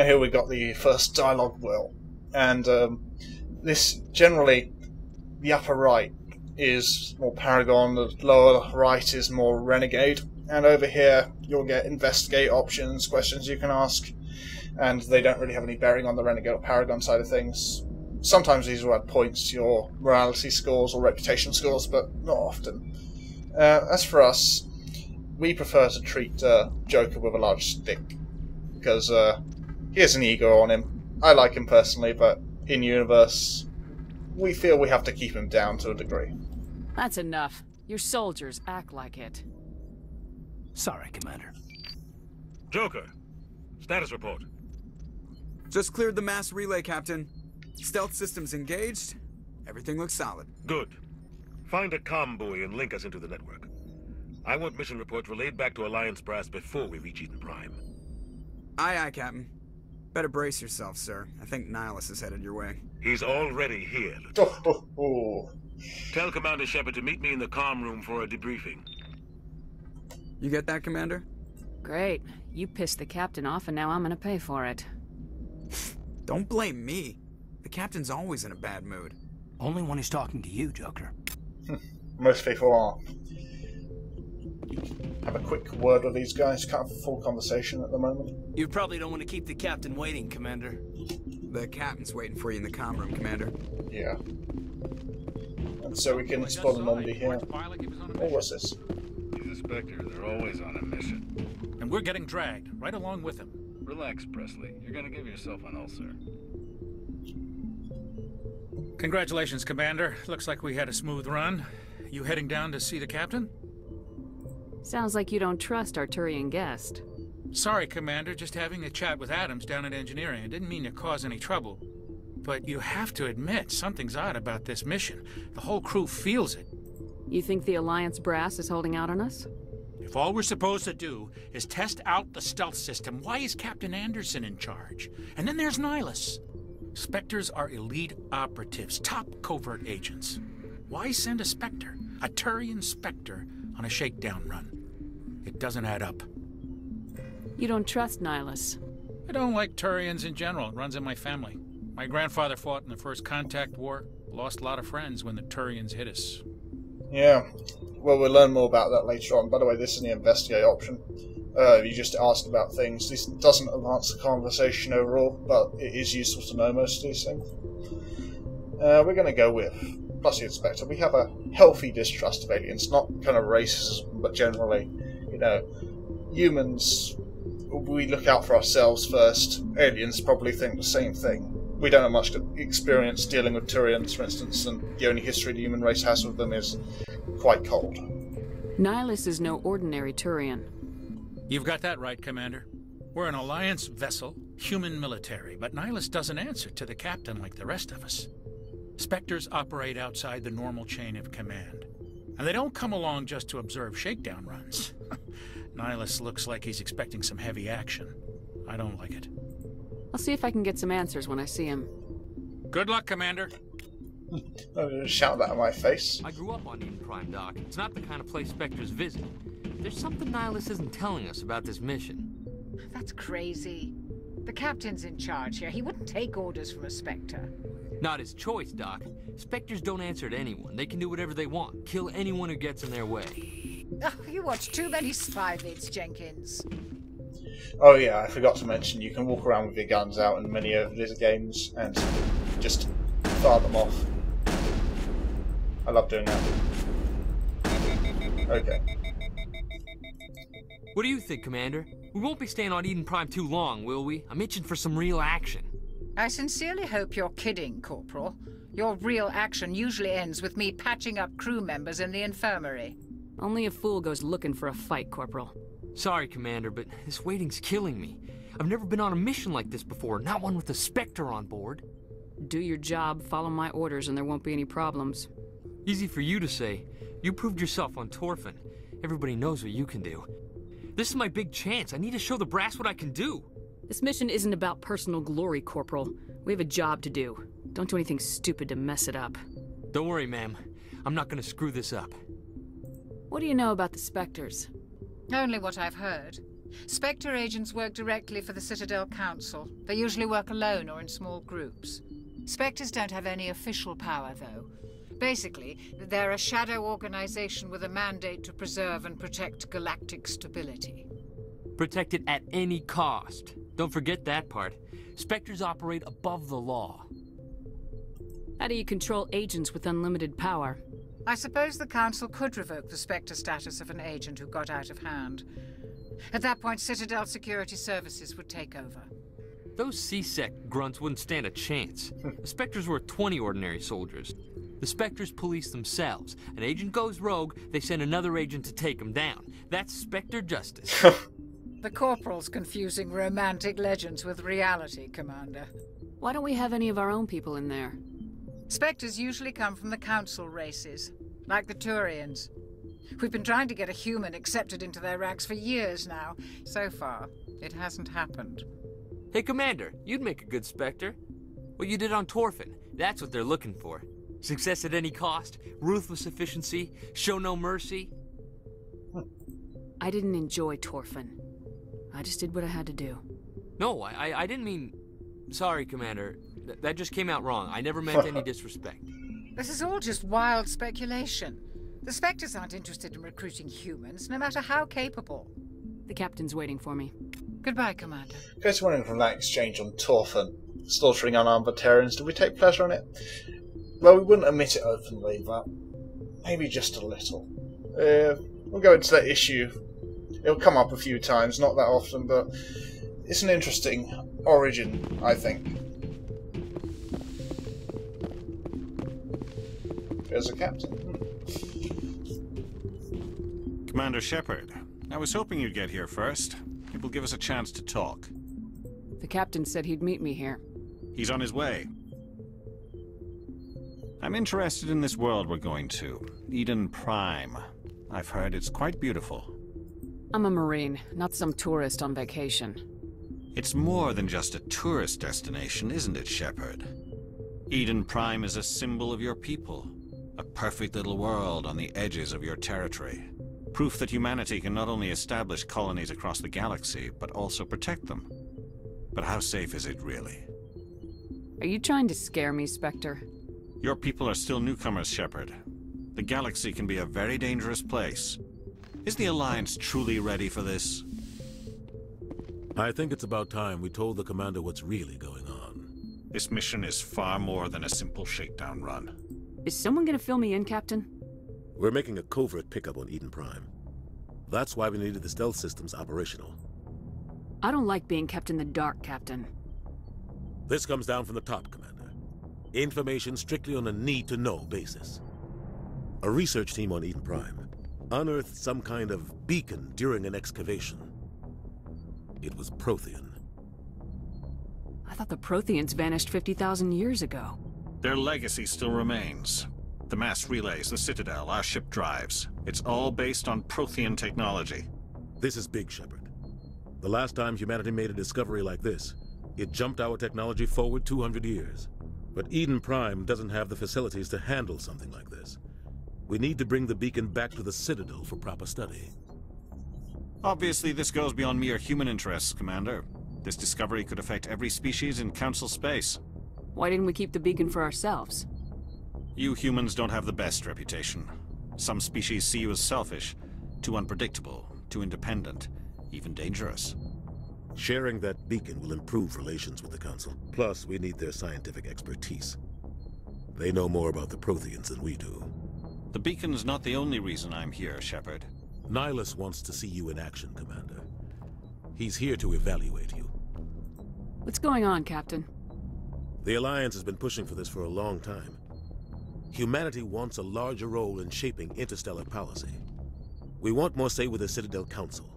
Here we got the first dialogue wheel, and this generally, the upper right is more Paragon, the lower right is more Renegade, and over here you'll get investigate options, questions you can ask, and they don't really have any bearing on the Renegade or Paragon side of things. Sometimes these will add points to your morality scores or reputation scores, but not often. As for us, we prefer to treat Joker with a large stick, because he has an ego on him. I like him personally, but in universe, we feel we have to keep him down to a degree. That's enough. Your soldiers act like it. Sorry, Commander. Joker, status report. Just cleared the mass relay, Captain. Stealth systems engaged. Everything looks solid. Good. Find a comm buoy and link us into the network. I want mission reports relayed back to Alliance brass before we reach Eden Prime. Aye, aye, Captain. Better brace yourself, sir. I think Nihilus is headed your way. He's already here, Lieutenant. Tell Commander Shepard to meet me in the comm room for a debriefing. You get that, Commander? Great. You pissed the captain off and now I'm gonna pay for it. Don't blame me. The captain's always in a bad mood. Only when he's talking to you, Joker. Most people are. Have a quick word with these guys. Can't have a full conversation at the moment. You probably don't want to keep the captain waiting, Commander. The captain's waiting for you in the comm room, Commander. Yeah. And so we can explore the Normandy here. Oh, what's this? He's a Spectre. They're always on a mission. And we're getting dragged, right along with him. Relax, Presley. You're gonna give yourself an ulcer. Congratulations, Commander. Looks like we had a smooth run. You heading down to see the captain? Sounds like you don't trust our Turian guest. Sorry, Commander. Just having a chat with Adams down at engineering. I didn't mean to cause any trouble. But you have to admit, something's odd about this mission. The whole crew feels it. You think the Alliance brass is holding out on us? If all we're supposed to do is test out the stealth system, why is Captain Anderson in charge? And then there's Nihilus. Spectres are elite operatives, top covert agents. Why send a Spectre, a Turian Spectre, on a shakedown run? It doesn't add up. You don't trust Nihilus? I don't like Turians in general. It runs in my family. My grandfather fought in the First Contact War. Lost a lot of friends when the Turians hit us. Yeah. Well, we'll learn more about that later on. By the way, this is the investigate option. You just ask about things. This doesn't advance the conversation overall, but it is useful to know most of these things. We're going to go with plus the Inspector. We have a healthy distrust of aliens, not kind of racism, but generally, you know, humans, we look out for ourselves first. Aliens probably think the same thing. We don't have much experience dealing with Turians, for instance, and the only history the human race has with them is quite cold. Nihilus is no ordinary Turian. You've got that right, Commander. We're an Alliance vessel, human military, but Nihilus doesn't answer to the captain like the rest of us. Spectres operate outside the normal chain of command. And they don't come along just to observe shakedown runs. Nihilus looks like he's expecting some heavy action. I don't like it. I'll see if I can get some answers when I see him. Good luck, Commander. I'm going to shout that in my face. I grew up on Eden Prime, Doc. It's not the kind of place Spectres visit. There's something Nihilus isn't telling us about this mission. That's crazy. The captain's in charge here. He wouldn't take orders from a Spectre. Not his choice, Doc. Spectres don't answer to anyone. They can do whatever they want. Kill anyone who gets in their way. Oh, you watch too many spy vids, Jenkins. Oh yeah, I forgot to mention you can walk around with your guns out in many of these games and just fire them off. I love doing that. Okay. What do you think, Commander? We won't be staying on Eden Prime too long, will we? I'm itching for some real action. I sincerely hope you're kidding, Corporal. Your real action usually ends with me patching up crew members in the infirmary. Only a fool goes looking for a fight, Corporal. Sorry, Commander, but this waiting's killing me. I've never been on a mission like this before, not one with a Spectre on board. Do your job, follow my orders, and there won't be any problems. Easy for you to say. You proved yourself on Torfin. Everybody knows what you can do. This is my big chance. I need to show the brass what I can do. This mission isn't about personal glory, Corporal. We have a job to do. Don't do anything stupid to mess it up. Don't worry, ma'am. I'm not gonna screw this up. What do you know about the Spectres? Only what I've heard. Spectre agents work directly for the Citadel Council. They usually work alone or in small groups. Spectres don't have any official power, though. Basically, they're a shadow organization with a mandate to preserve and protect galactic stability. Protect it at any cost. Don't forget that part. Spectres operate above the law. How do you control agents with unlimited power? I suppose the Council could revoke the Spectre status of an agent who got out of hand. At that point, Citadel Security Services would take over. Those C-Sec grunts wouldn't stand a chance. The Spectres were 20 ordinary soldiers. The Spectres police themselves. An agent goes rogue, they send another agent to take him down. That's Spectre justice. The Corporal's confusing romantic legends with reality, Commander. Why don't we have any of our own people in there? Spectres usually come from the Council races, like the Turians. We've been trying to get a human accepted into their ranks for years now. So far, it hasn't happened. Hey, Commander, you'd make a good Spectre. What you did on Torfin, that's what they're looking for. Success at any cost, ruthless efficiency, show no mercy. I didn't enjoy Torfin. I just did what I had to do. No, I didn't mean... Sorry, Commander. That just came out wrong. I never meant any disrespect. This is all just wild speculation. The Spectres aren't interested in recruiting humans, no matter how capable. The captain's waiting for me. Goodbye, Commander. Goes wondering from that exchange on Torfin, slaughtering unarmed Batarians, do we take pleasure in it? Well, we wouldn't admit it openly, but maybe just a little. We'll go into that issue. It'll come up a few times, not that often, but it's an interesting origin, I think. There's a captain. Commander Shepard, I was hoping you'd get here first. It will give us a chance to talk. The captain said he'd meet me here. He's on his way. I'm interested in this world we're going to, Eden Prime. I've heard it's quite beautiful. I'm a Marine, not some tourist on vacation. It's more than just a tourist destination, isn't it, Shepard? Eden Prime is a symbol of your people. A perfect little world on the edges of your territory. Proof that humanity can not only establish colonies across the galaxy, but also protect them. But how safe is it, really? Are you trying to scare me, Spectre? Your people are still newcomers, Shepard. The galaxy can be a very dangerous place. Is the Alliance truly ready for this? I think it's about time we told the Commander what's really going on. This mission is far more than a simple shakedown run. Is someone gonna fill me in, Captain? We're making a covert pickup on Eden Prime. That's why we needed the stealth systems operational. I don't like being kept in the dark, Captain. This comes down from the top, Commander. Information strictly on a need-to-know basis. A research team on Eden Prime unearthed some kind of beacon during an excavation. It was Prothean. I thought the Protheans vanished 50,000 years ago. Their legacy still remains. The mass relays, the Citadel, our ship drives. It's all based on Prothean technology. This is big, Shepard. The last time humanity made a discovery like this, it jumped our technology forward 200 years. But Eden Prime doesn't have the facilities to handle something like this. We need to bring the beacon back to the Citadel for proper study. Obviously, this goes beyond mere human interests, Commander. This discovery could affect every species in Council space. Why didn't we keep the beacon for ourselves? You humans don't have the best reputation. Some species see you as selfish, too unpredictable, too independent, even dangerous. Sharing that beacon will improve relations with the Council. Plus, we need their scientific expertise. They know more about the Protheans than we do. The beacon's not the only reason I'm here, Shepard. Nihilus wants to see you in action, Commander. He's here to evaluate you. What's going on, Captain? The Alliance has been pushing for this for a long time. Humanity wants a larger role in shaping interstellar policy. We want more say with the Citadel Council.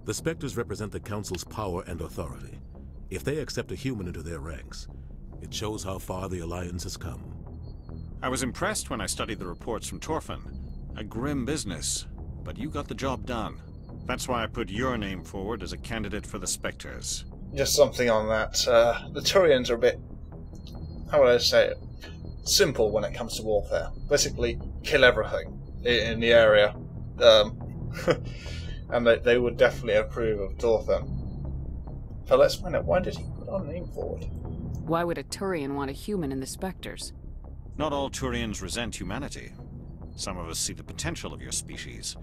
The Spectres represent the Council's power and authority. If they accept a human into their ranks, it shows how far the Alliance has come. I was impressed when I studied the reports from Torfin. A grim business, but you got the job done. That's why I put your name forward as a candidate for the Spectres. Just something on that. The Turians are a bit, how would I say it, simple when it comes to warfare. Basically, kill everything in the area. and they would definitely approve of Dorthan. So let's find out, why did he put our name forward? Why would a Turian want a human in the Spectres? Not all Turians resent humanity. Some of us see the potential of your species.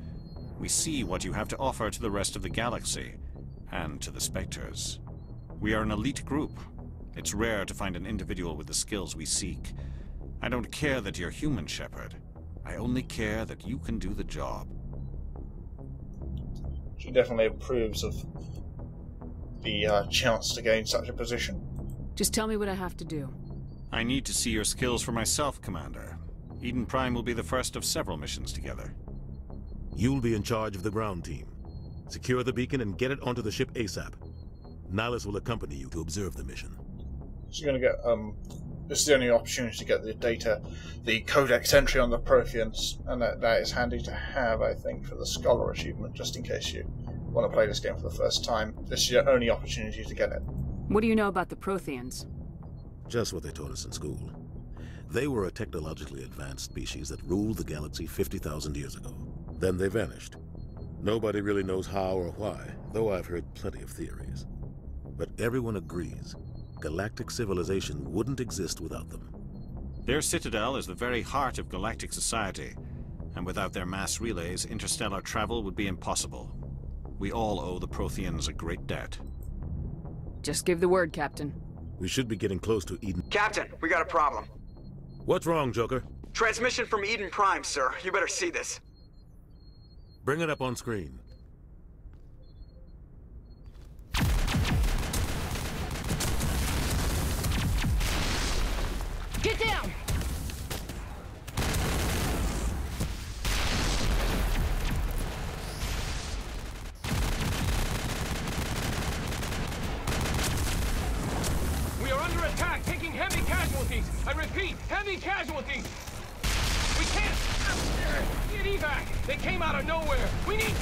We see what you have to offer to the rest of the galaxy, and to the Spectres. We are an elite group. It's rare to find an individual with the skills we seek. I don't care that you're human, Shepard. I only care that you can do the job. She definitely approves of the chance to gain such a position. Just tell me what I have to do. I need to see your skills for myself, Commander. Eden Prime will be the first of several missions together. You'll be in charge of the ground team. Secure the beacon and get it onto the ship ASAP. Nihilus will accompany you to observe the mission. So you're going to get, this is the only opportunity to get the data, the codex entry on the Protheans, and that is handy to have, I think, for the Scholar achievement, just in case you want to play this game for the first time. This is your only opportunity to get it. What do you know about the Protheans? Just what they taught us in school. They were a technologically advanced species that ruled the galaxy 50,000 years ago. Then they vanished. Nobody really knows how or why, though I've heard plenty of theories. But everyone agrees, galactic civilization wouldn't exist without them. Their citadel is the very heart of galactic society, and without their mass relays, interstellar travel would be impossible. We all owe the Protheans a great debt. Just give the word, Captain. We should be getting close to Eden. Captain, we got a problem. What's wrong, Joker? Transmission from Eden Prime, sir. You better see this. Bring it up on screen. Get down! We are under attack, taking heavy casualties. I repeat, heavy casualties. We can't get evac. They came out of nowhere. We need...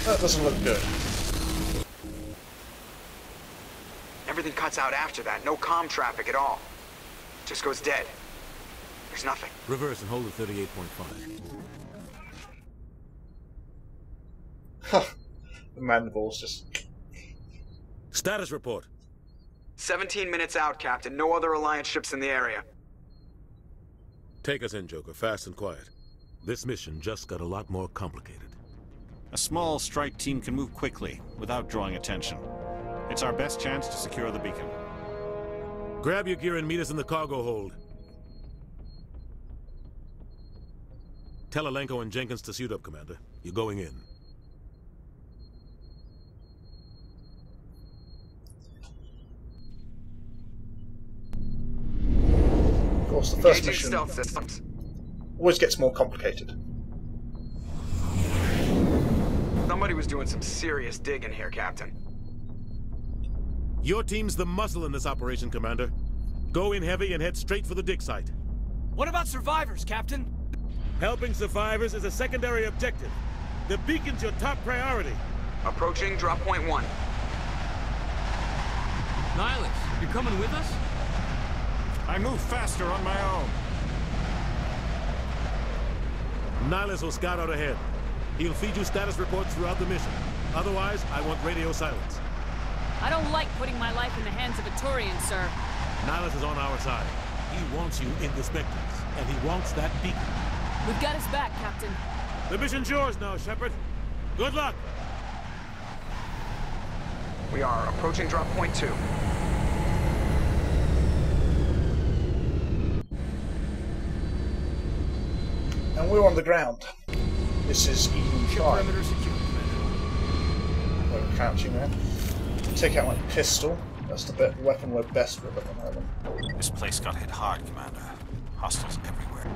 That doesn't look good. Everything cuts out after that. No comm traffic at all. Just goes dead. There's nothing. Reverse and hold at 38.5. The mandibles just... Status report. 17 minutes out, Captain. No other Alliance ships in the area. Take us in, Joker, fast and quiet. This mission just got a lot more complicated. A small strike team can move quickly, without drawing attention. It's our best chance to secure the beacon. Grab your gear and meet us in the cargo hold. Tell Alenko and Jenkins to suit up, Commander. You're going in. Of course, the first Engaging mission stealth systems. always gets more complicated. Somebody was doing some serious digging here, Captain. Your team's the muscle in this operation, Commander. Go in heavy and head straight for the dig site. What about survivors, Captain? Helping survivors is a secondary objective. The beacon's your top priority. Approaching drop point 1. Nihilus, you coming with us? I move faster on my own. Nihilus will scout out ahead. He'll feed you status reports throughout the mission. Otherwise, I want radio silence. I don't like putting my life in the hands of a Turian, sir. Nihilus is on our side. He wants you in the Spectres, and he wants that beacon. We've got his back, Captain. The mission's yours now, Shepard. Good luck! We are approaching drop point 2. And we're on the ground. This is Eden Prime. Perimeter secure, Commander. We're crouching there. Take out my pistol. That's the weapon we're best with at the moment. This place got hit hard, Commander. Hostiles everywhere.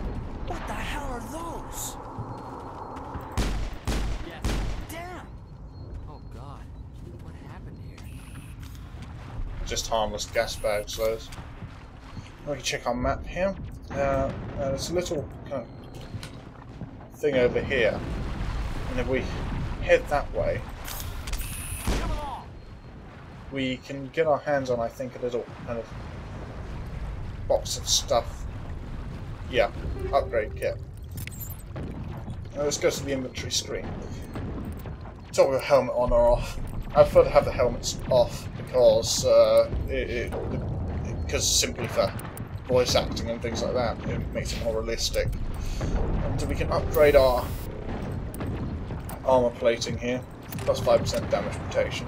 What the hell are those? Yes. Damn! Oh god, what happened here? Just harmless gas bags, those. We can check our map here. There's a little kind of thing over here. And if we head that way, we can get our hands on, I think, a little kind of box of stuff. Yeah, upgrade kit. Now let's go to the inventory screen. Top of the helmet on or off. I prefer to have the helmets off because simply for voice acting and things like that, it makes it more realistic. And we can upgrade our armor plating here, plus 5% damage protection.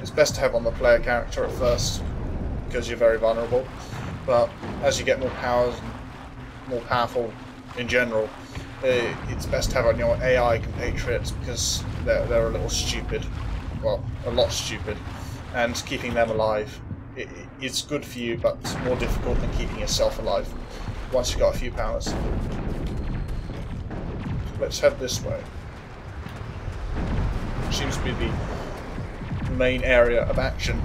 It's best to have on the player character at first because you're very vulnerable, but as you get more powers and more powerful in general, it's best to have on your AI compatriots because they're a little stupid, well, a lot stupid, and keeping them alive it's good for you, but more difficult than keeping yourself alive once you've got a few powers. Let's head this way. Seems to be the main area of action.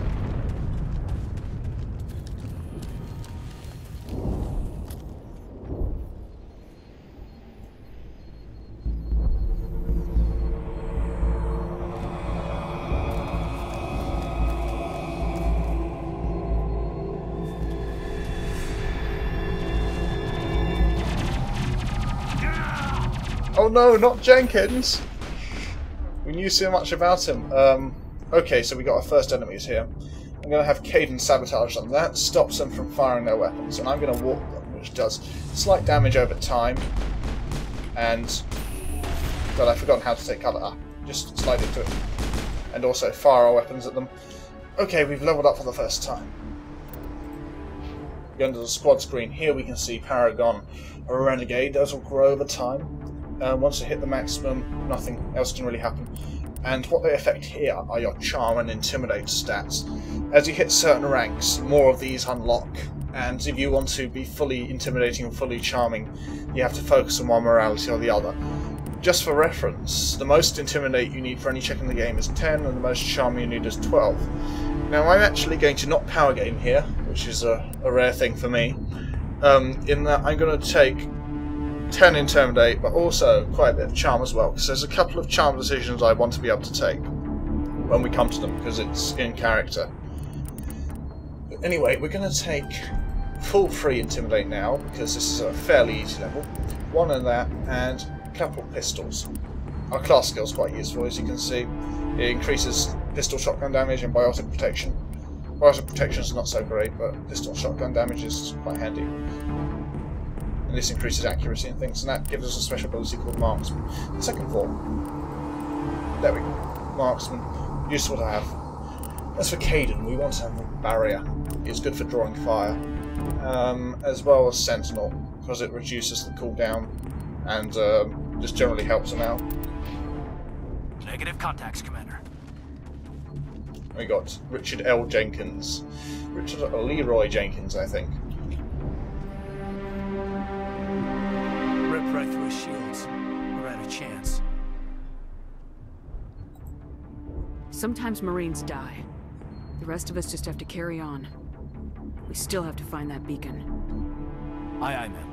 Oh no, not Jenkins! We knew so much about him. Okay, so we got our first enemies here. I'm going to have Caden sabotage them. That stops them from firing their weapons, and I'm going to warp them, which does slight damage over time. And... God, I've forgotten how to take cover. Ah, just slide into it. And also fire our weapons at them. Okay, we've leveled up for the first time. Going to the squad screen, here we can see Paragon, a renegade. Those will grow over time. Once they hit the maximum, nothing else can really happen. And what they affect here are your charm and intimidate stats. As you hit certain ranks, more of these unlock, and if you want to be fully intimidating and fully charming, you have to focus on one morality or the other. Just for reference, the most intimidate you need for any check in the game is 10, and the most charm you need is 12. Now I'm actually going to not power game here, which is a rare thing for me, in that I'm going to take 10 intimidate, but also quite a bit of charm as well, because there's a couple of charm decisions I want to be able to take when we come to them, because it's in character. But anyway, we're going to take full free intimidate now, because this is a fairly easy level. One in that, and a couple of pistols. Our class skill is quite useful, as you can see. It increases pistol shotgun damage and biotic protection. Biotic protection is not so great, but pistol shotgun damage is quite handy. And this increases accuracy and things, and that gives us a special ability called Marksman. The second form. There we go. Marksman. Useful to have. As for Caden, we want to have a barrier. It's good for drawing fire. As well as Sentinel, because it reduces the cooldown and just generally helps him out. Negative contacts, Commander. We got Richard L. Jenkins. Richard Leroy Jenkins, I think. Ripped right through his shields. We're out of chance. Sometimes Marines die. The rest of us just have to carry on. We still have to find that beacon. Aye, aye, ma'am.